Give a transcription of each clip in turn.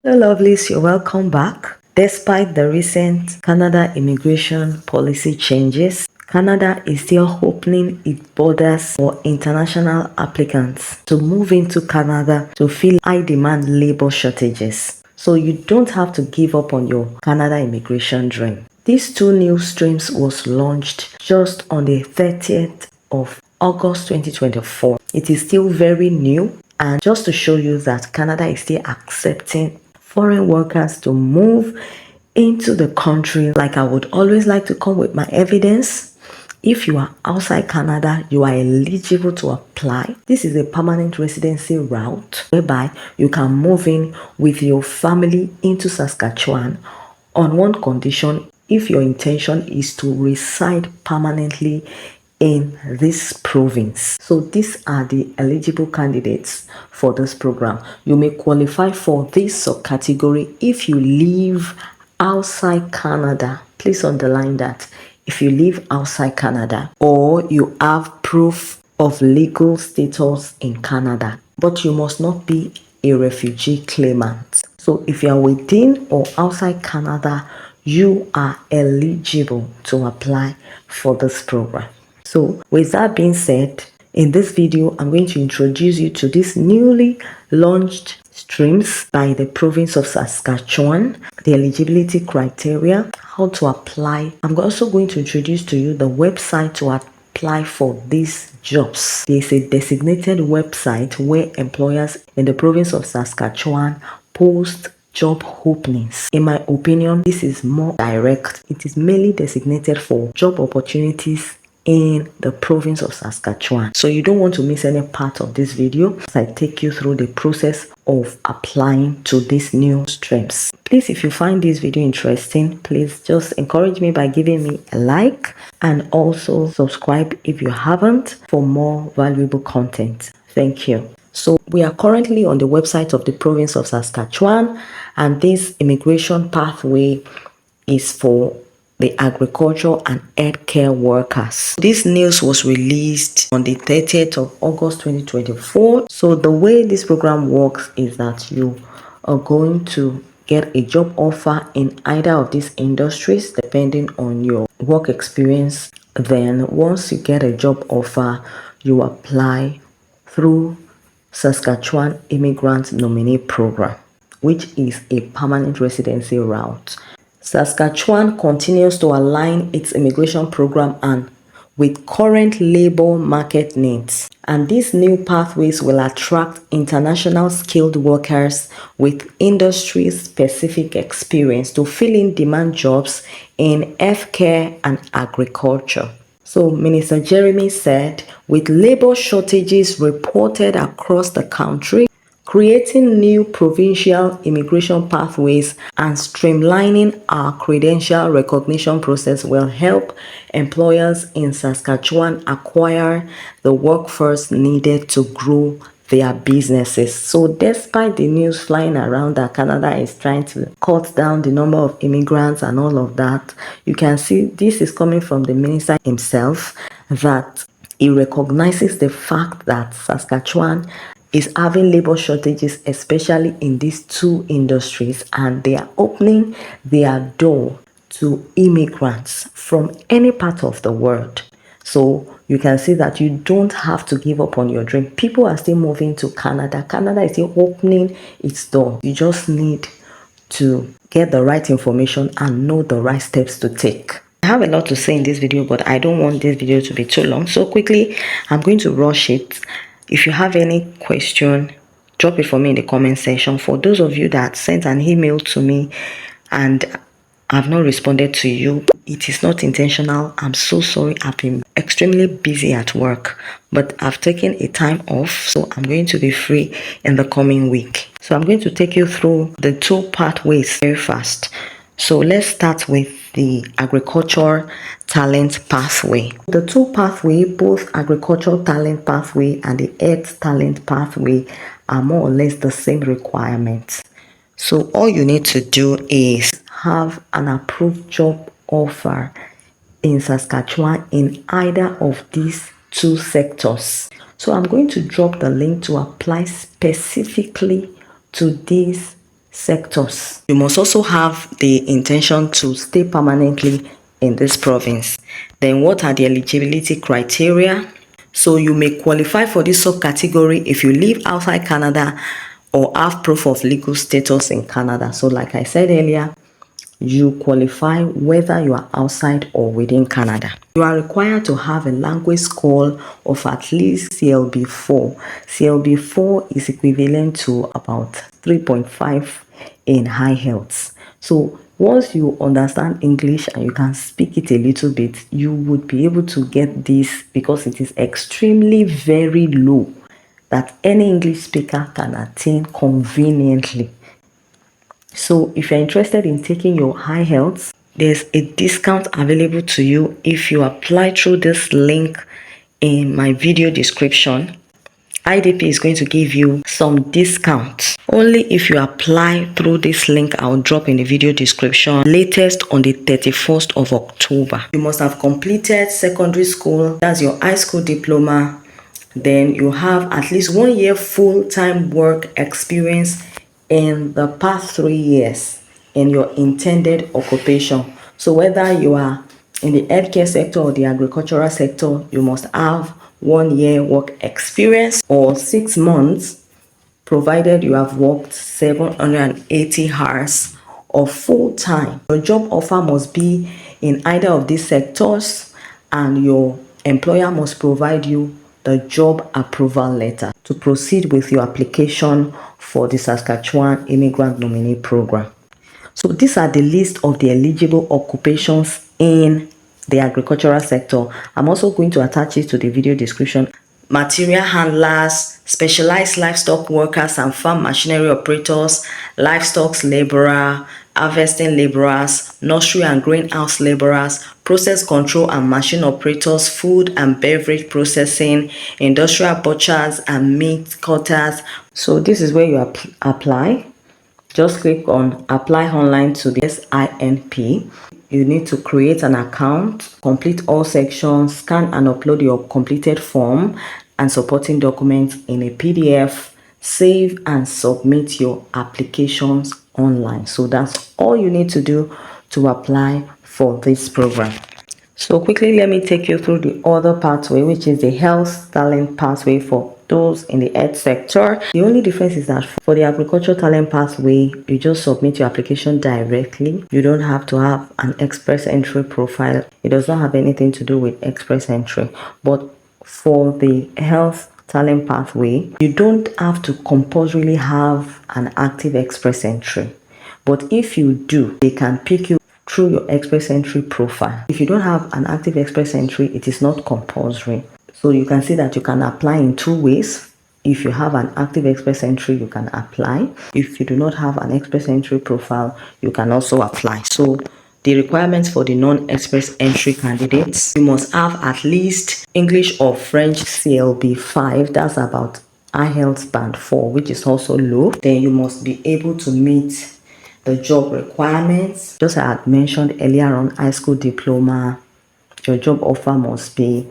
Hello, lovelies, you're welcome back. Despite the recent Canada immigration policy changes, Canada is still opening its borders for international applicants to move into Canada to fill high-demand labor shortages. So you don't have to give up on your Canada immigration dream. These two new streams was launched just on the 30th of August 2024. It is still very new, and just to show you that Canada is still accepting foreign workers to move into the country. Like, I would always like to come with my evidence. If you are outside Canada, you are eligible to apply. This is a permanent residency route whereby you can move in with your family into Saskatchewan on one condition: if your intention is to reside permanently in this province. So these are the eligible candidates for this program. You may qualify for this subcategory if you live outside Canada. Please underline that. If you live outside Canada, or you have proof of legal status in Canada, but you must not be a refugee claimant. So if you are within or outside Canada, you are eligible to apply for this program. So with that being said, in this video, I'm going to introduce you to these newly launched streams by the province of Saskatchewan, the eligibility criteria, how to apply. I'm also going to introduce to you the website to apply for these jobs. There's a designated website where employers in the province of Saskatchewan post job openings. In my opinion, this is more direct. It is mainly designated for job opportunities in the province of Saskatchewan. So you don't want to miss any part of this video as I take you through the process of applying to these new streams. Please, if you find this video interesting, please just encourage me by giving me a like and also subscribe if you haven't for more valuable content. Thank you. So we are currently on the website of the province of Saskatchewan, and this immigration pathway is for the agriculture and healthcare workers. This news was released on the 30th of August 2024. So the way this program works is that you are going to get a job offer in either of these industries depending on your work experience. Then once you get a job offer, you apply through Saskatchewan Immigrant Nominee Program, which is a permanent residency route. Saskatchewan continues to align its immigration program and with current labor market needs. And these new pathways will attract international skilled workers with industry-specific experience to fill in demand jobs in healthcare and agriculture. So Minister Jeremy said, with labor shortages reported across the country, creating new provincial immigration pathways and streamlining our credential recognition process will help employers in Saskatchewan acquire the workforce needed to grow their businesses. So despite the news flying around that Canada is trying to cut down the number of immigrants and all of that, you can see this is coming from the minister himself, that he recognizes the fact that Saskatchewan is having labor shortages, especially in these two industries, and they are opening their door to immigrants from any part of the world. So you can see that you don't have to give up on your dream. People are still moving to Canada. Canada is still opening its door. You just need to get the right information and know the right steps to take. I have a lot to say in this video, but I don't want this video to be too long. So quickly, I'm going to rush it. If you have any question, drop it for me in the comment section. For those of you that sent an email to me and I've not responded to you, it is not intentional. I'm so sorry. I've been extremely busy at work, but I've taken a time off, so I'm going to be free in the coming week. So I'm going to take you through the two pathways very fast. So let's start with the agriculture talent pathway. The two pathway, both agricultural talent pathway and the health talent pathway, are more or less the same requirements. So all you need to do is have an approved job offer in Saskatchewan in either of these two sectors. So I'm going to drop the link to apply specifically to these sectors. You must also have the intention to stay permanently in this province. Then what are the eligibility criteria? So you may qualify for this subcategory if you live outside Canada or have proof of legal status in Canada. So like I said earlier, you qualify whether you are outside or within Canada. You are required to have a language score of at least CLB4. CLB4 is equivalent to about 3.5 in high health. So once you understand English and you can speak it a little bit, you would be able to get this because it is extremely very low that any English speaker can attain conveniently. So if you're interested in taking your high health, there's a discount available to you if you apply through this link in my video description. IDP is going to give you some discount only if you apply through this link I'll drop in the video description, latest on the 31st of October. You must have completed secondary school, that's your high school diploma. Then you have at least 1 year full-time work experience in the past 3 years in your intended occupation. So whether you are in the healthcare sector or the agricultural sector, you must have 1 year work experience or 6 months, provided you have worked 780 hours of full time. Your job offer must be in either of these sectors, and your employer must provide you the job approval letter to proceed with your application for the Saskatchewan Immigrant Nominee Program. So these are the list of the eligible occupations in the agricultural sector. I'm also going to attach it to the video description. Material handlers, specialized livestock workers and farm machinery operators, livestock laborer, harvesting laborers, nursery and greenhouse laborers, process control and machine operators, food and beverage processing, industrial butchers and meat cutters. So this is where you apply. Just click on apply online to the SINP. You need to create an account, complete all sections, scan and upload your completed form and supporting documents in a PDF, save and submit your applications online. So that's all you need to do to apply for this program. So quickly, let me take you through the other pathway, which is the health talent pathway for those in the health sector. The only difference is that for the agricultural talent pathway, you just submit your application directly. You don't have to have an express entry profile. It does not have anything to do with express entry. But for the health talent pathway, you don't have to compulsorily have an active express entry. But if you do, they can pick you through your express entry profile. If you don't have an active express entry, it is not compulsory. So you can see that you can apply in 2 ways. If you have an active express entry, you can apply. If you do not have an express entry profile, you can also apply. So the requirements for the non-express entry candidates, you must have at least English or French CLB5, that's about IELTS band 4, which is also low. Then you must be able to meet the job requirements. Just as I had mentioned earlier on, high school diploma. Your job offer must be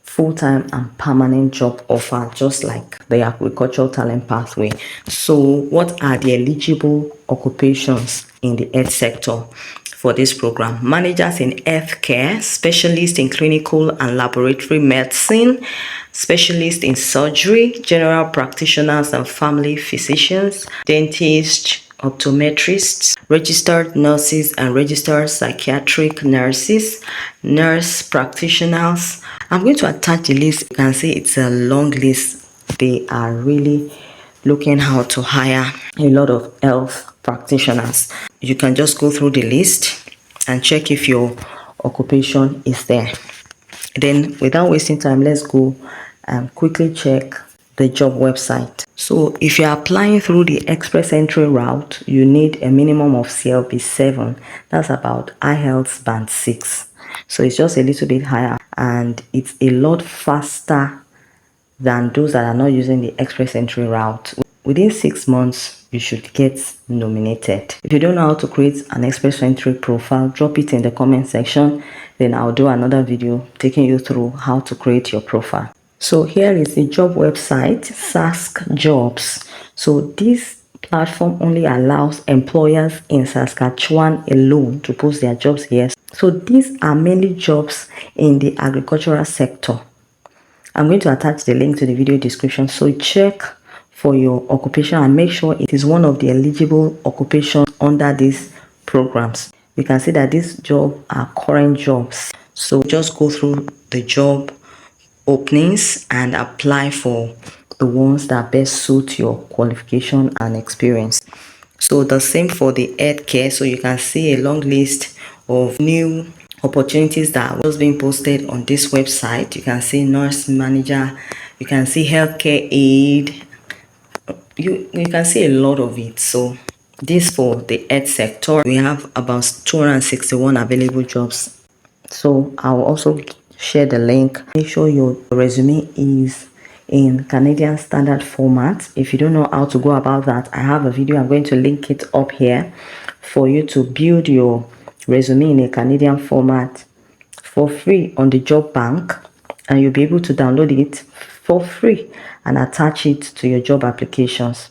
full-time and permanent job offer, just like the agricultural talent pathway. So what are the eligible occupations in the health sector for this program? Managers in healthcare, specialists in clinical and laboratory medicine, specialists in surgery, general practitioners and family physicians, dentists, optometrists, registered nurses and registered psychiatric nurses, nurse practitioners. I'm going to attach the list. You can see it's a long list. They are really looking how to hire a lot of health practitioners. You can just go through the list and check if your occupation is there. Then without wasting time, let's go and quickly check the job website. So if you're applying through the express entry route, you need a minimum of CLB7. That's about IELTS band 6. So it's just a little bit higher and it's a lot faster than those that are not using the express entry route. Within 6 months, you should get nominated. If you don't know how to create an express entry profile, drop it in the comment section. Then I'll do another video taking you through how to create your profile. So here is the job website, Sask Jobs. So this platform only allows employers in Saskatchewan alone to post their jobs here. So these are mainly jobs in the agricultural sector. I'm going to attach the link to the video description, so check for your occupation and make sure it is one of the eligible occupations under these programs. You can see that these jobs are current jobs, so just go through the job openings and apply for the ones that best suit your qualification and experience. So the same for the healthcare. So you can see a long list of new opportunities that was being posted on this website. You can see nurse manager, you can see healthcare aid, you can see a lot of it. So this for the health sector, we have about 261 available jobs. So I'll also share the link. Make sure your resume is in Canadian standard format. If you don't know how to go about that, I have a video. I'm going to link it up here for you to build your resume in a Canadian format for free on the job bank, and you'll be able to download it for free and attach it to your job applications.